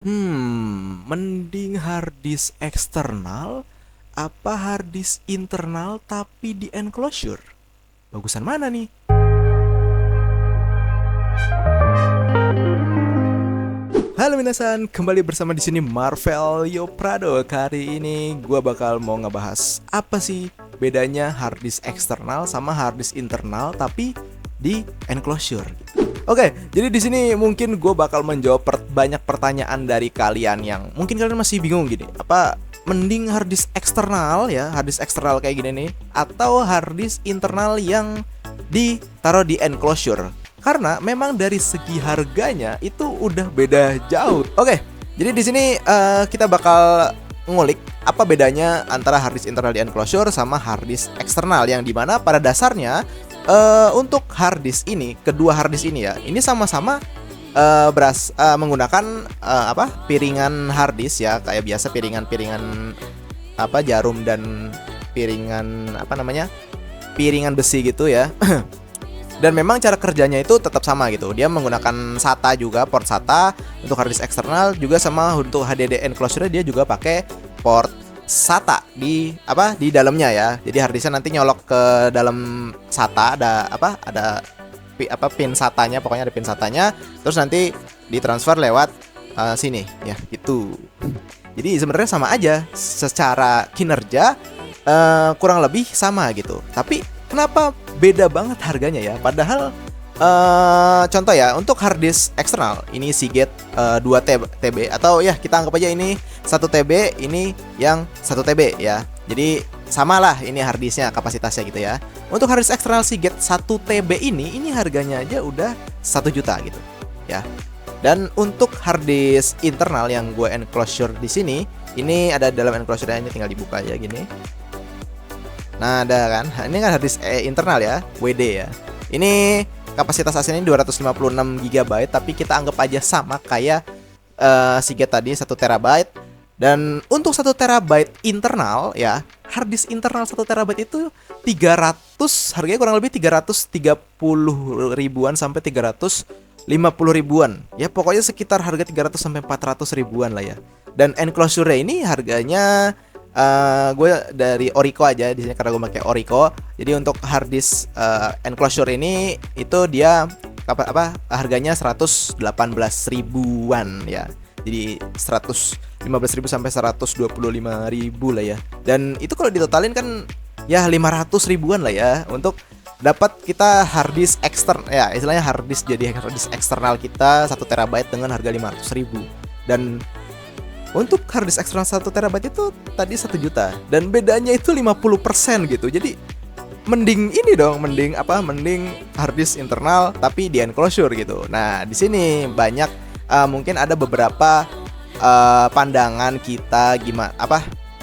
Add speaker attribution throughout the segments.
Speaker 1: Mending hard disk eksternal apa hard disk internal tapi di enclosure? Bagusan mana nih? Halo minasan, kembali bersama di sini Marvel Yo Prado. Kali ini gua bakal mau ngebahas apa sih bedanya hard disk eksternal sama hard disk internal tapi di enclosure gitu. Oke, jadi di sini mungkin gue bakal menjawab banyak pertanyaan dari kalian yang mungkin kalian masih bingung gini. Apa mending hard disk eksternal ya, hard disk eksternal kayak gini nih, atau hard disk internal yang ditaruh di enclosure? Karena memang dari segi harganya itu udah beda jauh. Oke, jadi di sini kita bakal ngulik apa bedanya antara hard disk internal di enclosure sama hard disk eksternal, yang dimana pada dasarnya untuk hard disk ini, kedua hard disk ini ya, ini sama-sama menggunakan piringan hard disk ya, kayak biasa piringan-piringan jarum dan piringan besi gitu ya. Dan memang cara kerjanya itu tetap sama gitu. Dia menggunakan SATA juga, port SATA untuk hard disk eksternal, juga sama untuk HDD enclosure dia juga pakai port SATA di dalamnya ya. Jadi hard disknya nanti nyolok ke dalam SATA, ada pin SATA-nya, pokoknya ada pin SATA-nya, terus nanti ditransfer lewat sini ya gitu. Jadi sebenarnya sama aja secara kinerja, kurang lebih sama gitu. Tapi kenapa beda banget harganya ya? Padahal contoh ya, untuk hard disk eksternal ini Seagate 2 TB, atau ya kita anggap aja ini 1 TB, ini yang 1 TB ya. Jadi samalah ini hard disknya, kapasitasnya gitu ya. Untuk hard disk eksternal Seagate 1 TB ini harganya aja udah 1 juta gitu ya. Dan untuk hard disk internal yang gue enclosure di sini, ini ada dalam enclosure-nya, tinggal dibuka aja gini. Nah, ada kan? Ini kan hard disk internal ya, WD ya. Ini kapasitas aslinya 256 GB, tapi kita anggap aja sama kayak Seagate tadi 1 TB. Dan untuk 1 TB internal ya, hard disk internal 1 TB itu 300, harganya kurang lebih 330 ribuan sampai 350 ribuan. Ya pokoknya sekitar harga 300 sampai 400 ribuan lah ya. Dan enclosure ini harganya gue dari Orico aja di sini karena gue pakai Orico. Jadi untuk hard disk enclosure ini itu dia harganya 118 ribuan ya. Jadi 115 ribu sampai 125 ribu lah ya. Dan itu kalau ditotalin kan ya 500 ribuan lah ya untuk dapat kita hard disk eksternal ya, istilahnya hard disk, jadi hard disk eksternal kita 1 TB dengan harga 500 ribu. Dan untuk hard disk eksternal 1 TB itu tadi 1 juta. Dan bedanya itu 50% gitu. Jadi mending ini dong, mending hard disk internal tapi di enclosure gitu. Nah, di sini banyak mungkin ada beberapa pandangan kita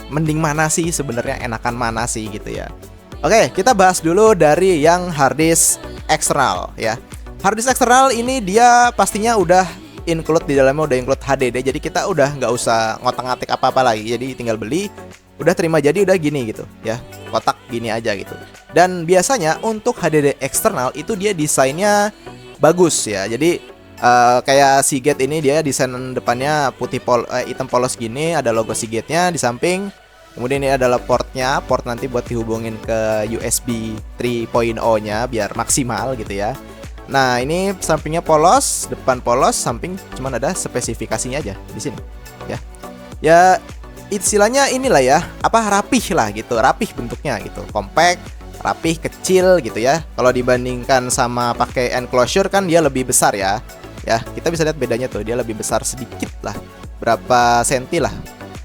Speaker 1: mending mana sih sebenarnya, enakan mana sih gitu ya. Oke, kita bahas dulu dari yang hard disk eksternal ya. Hard disk eksternal ini dia pastinya udah include di dalamnya, udah include HDD. Jadi kita udah nggak usah ngotak-ngatik apa-apa lagi. Jadi tinggal beli, udah terima jadi udah gini gitu ya, kotak gini aja gitu. Dan biasanya untuk HDD eksternal itu dia desainnya bagus ya. Jadi kayak Seagate ini dia desain depannya putih hitam polos gini, ada logo Seagate-nya di samping. Kemudian ini adalah portnya, port nanti buat dihubungin ke USB 3.0-nya biar maksimal gitu ya. Nah, ini sampingnya polos, depan polos, samping cuman ada spesifikasinya aja di sini ya. Ya istilahnya inilah ya, rapih lah gitu, rapih bentuknya gitu, compact, rapih, kecil gitu ya. Kalau dibandingkan sama pakai enclosure kan dia lebih besar ya. Ya, kita bisa lihat bedanya tuh, dia lebih besar sedikit lah. Berapa senti lah?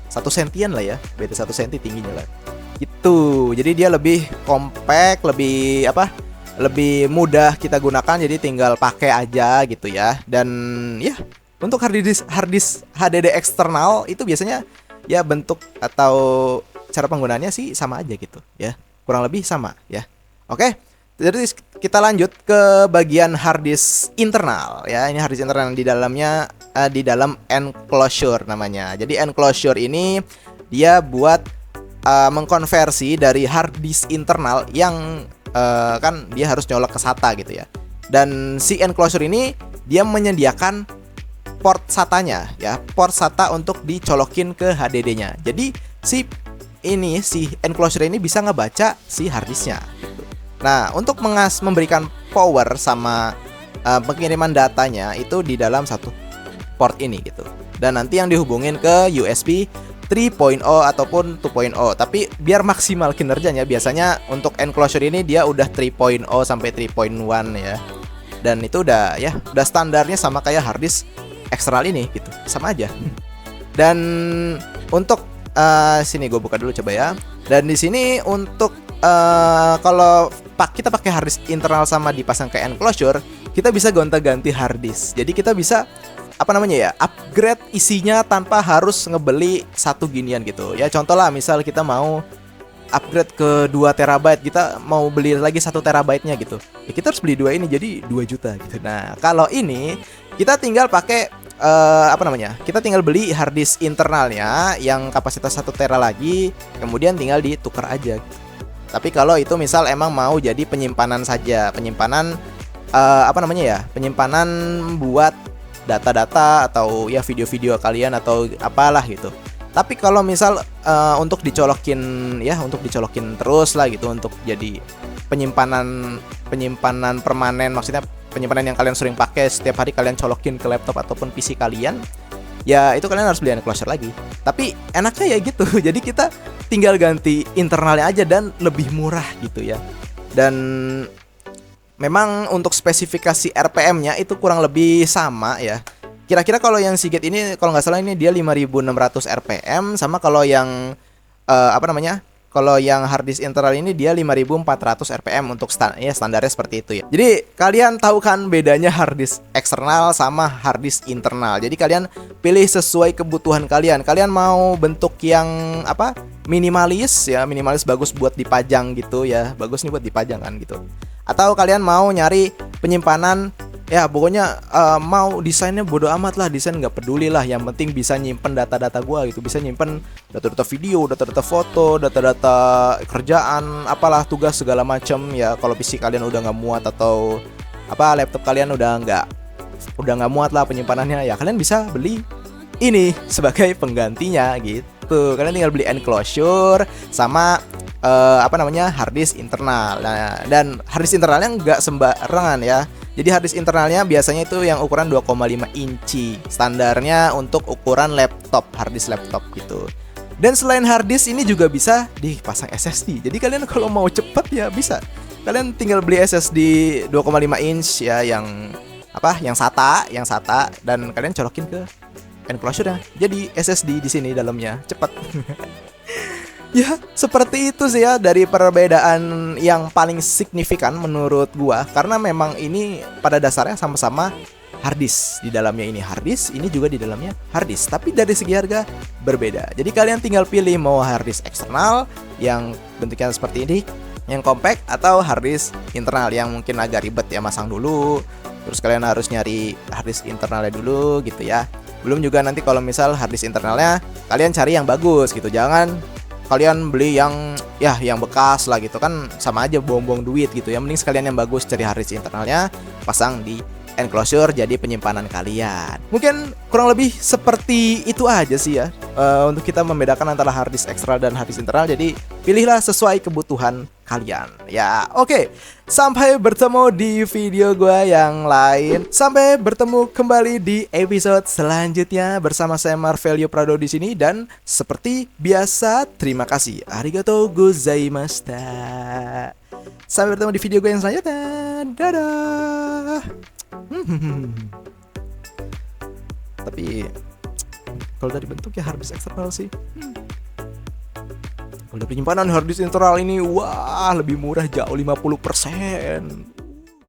Speaker 1: 1 sentian lah ya, beda 1 senti tingginya lah. Gitu. Jadi dia lebih compact, lebih mudah kita gunakan, jadi tinggal pakai aja gitu ya. Dan ya, untuk hard disk HDD eksternal itu biasanya ya bentuk atau cara penggunaannya sih sama aja gitu ya. Kurang lebih sama ya. Oke. Jadi kita lanjut ke bagian hard disk internal ya. Ini hard disk internal di dalamnya di dalam enclosure namanya. Jadi enclosure ini dia buat mengkonversi dari hard disk internal yang kan dia harus nyolok ke SATA gitu ya. Dan si enclosure ini dia menyediakan port SATA-nya ya, port SATA untuk dicolokin ke HDD-nya. Jadi si enclosure ini bisa ngebaca si harddisknya gitu. Nah, untuk memberikan power sama pengiriman datanya itu di dalam satu port ini gitu. Dan nanti yang dihubungin ke USB 3.0 ataupun 2.0. Tapi biar maksimal kinerjanya, biasanya untuk enclosure ini dia udah 3.0 sampai 3.1 ya. Dan itu udah standarnya sama kayak harddisk eksternal ini gitu, sama aja. Dan untuk sini gue buka dulu coba ya. Dan di sini untuk kalau kita pakai harddisk internal sama dipasang ke enclosure, kita bisa gonta-ganti harddisk. Jadi kita bisa upgrade isinya tanpa harus ngebeli satu ginian gitu. Ya contoh lah, misal kita mau upgrade ke 2 terabyte, kita mau beli lagi 1 terabyte-nya gitu. Ya kita harus beli 2 ini jadi 2 juta gitu. Nah, kalau ini kita tinggal pakai kita tinggal beli harddisk internalnya yang kapasitas 1 tera lagi, kemudian tinggal ditukar aja. Tapi kalau itu misal emang mau jadi penyimpanan saja, penyimpanan penyimpanan buat data-data atau ya video-video kalian atau apalah gitu. Tapi kalau misal untuk dicolokin terus lah gitu, untuk jadi penyimpanan permanen, maksudnya penyimpanan yang kalian sering pakai setiap hari, kalian colokin ke laptop ataupun PC kalian, ya itu kalian harus beli enclosure lagi. Tapi enaknya ya gitu. Jadi kita tinggal ganti internalnya aja dan lebih murah gitu ya. Dan memang untuk spesifikasi RPM-nya itu kurang lebih sama ya. Kira-kira kalau yang Seagate ini, kalau nggak salah ini dia 5600 RPM, sama kalau yang kalau yang harddisk internal ini dia 5400 RPM untuk standarnya seperti itu ya. Jadi kalian tahu kan bedanya harddisk eksternal sama harddisk internal. Jadi kalian pilih sesuai kebutuhan kalian. Kalian mau bentuk yang minimalis ya, minimalis bagus buat dipajang gitu ya. Bagus nih buat dipajang kan gitu. Atau kalian mau nyari penyimpanan, ya pokoknya mau desainnya bodo amat lah, desain nggak peduli lah, yang penting bisa nyimpen data-data gua gitu, bisa nyimpen data-data video, data-data foto, data-data kerjaan, apalah tugas segala macam ya. Kalau PC kalian udah nggak muat atau laptop kalian udah nggak muat lah penyimpanannya, ya kalian bisa beli ini sebagai penggantinya gitu. Kalian tinggal beli enclosure sama harddisk internal. Nah, dan harddisk internalnya nggak sembarangan ya. Jadi harddisk internalnya biasanya itu yang ukuran 2,5 inci. Standarnya untuk ukuran laptop, harddisk laptop gitu. Dan selain harddisk ini juga bisa dipasang SSD. Jadi kalian kalau mau cepet ya bisa. Kalian tinggal beli SSD 2,5 inch ya, yang SATA, dan kalian colokin ke enclosure-nya. Jadi SSD di sini dalamnya, cepet. Ya, seperti itu sih ya dari perbedaan yang paling signifikan menurut gua, karena memang ini pada dasarnya sama-sama harddisk. Di dalamnya ini harddisk, ini juga di dalamnya harddisk, tapi dari segi harga berbeda. Jadi kalian tinggal pilih mau harddisk eksternal yang bentuknya seperti ini, yang compact, atau harddisk internal yang mungkin agak ribet ya, masang dulu, terus kalian harus nyari harddisk internalnya dulu gitu ya. Belum juga nanti kalau misal harddisk internalnya kalian cari yang bagus gitu, jangan kalian beli yang bekas lah gitu, kan sama aja buang-buang duit gitu ya. Mending sekalian yang bagus, cari harddisk internalnya, pasang di enclosure jadi penyimpanan kalian. Mungkin kurang lebih seperti itu aja sih ya, untuk kita membedakan antara harddisk eksternal dan harddisk internal. Jadi pilihlah sesuai kebutuhan kalian ya. Oke, sampai bertemu di video gue yang lain. Sampai bertemu kembali di episode selanjutnya bersama saya Marvelio Prado di sini, dan seperti biasa terima kasih, arigatou gozaimashita. Sampai bertemu di video gue yang selanjutnya. Dadah. Tapi kalau dari bentuk ya harddisk eksternal sih. Kalau penyimpanan harddisk internal ini wah lebih murah jauh 50%.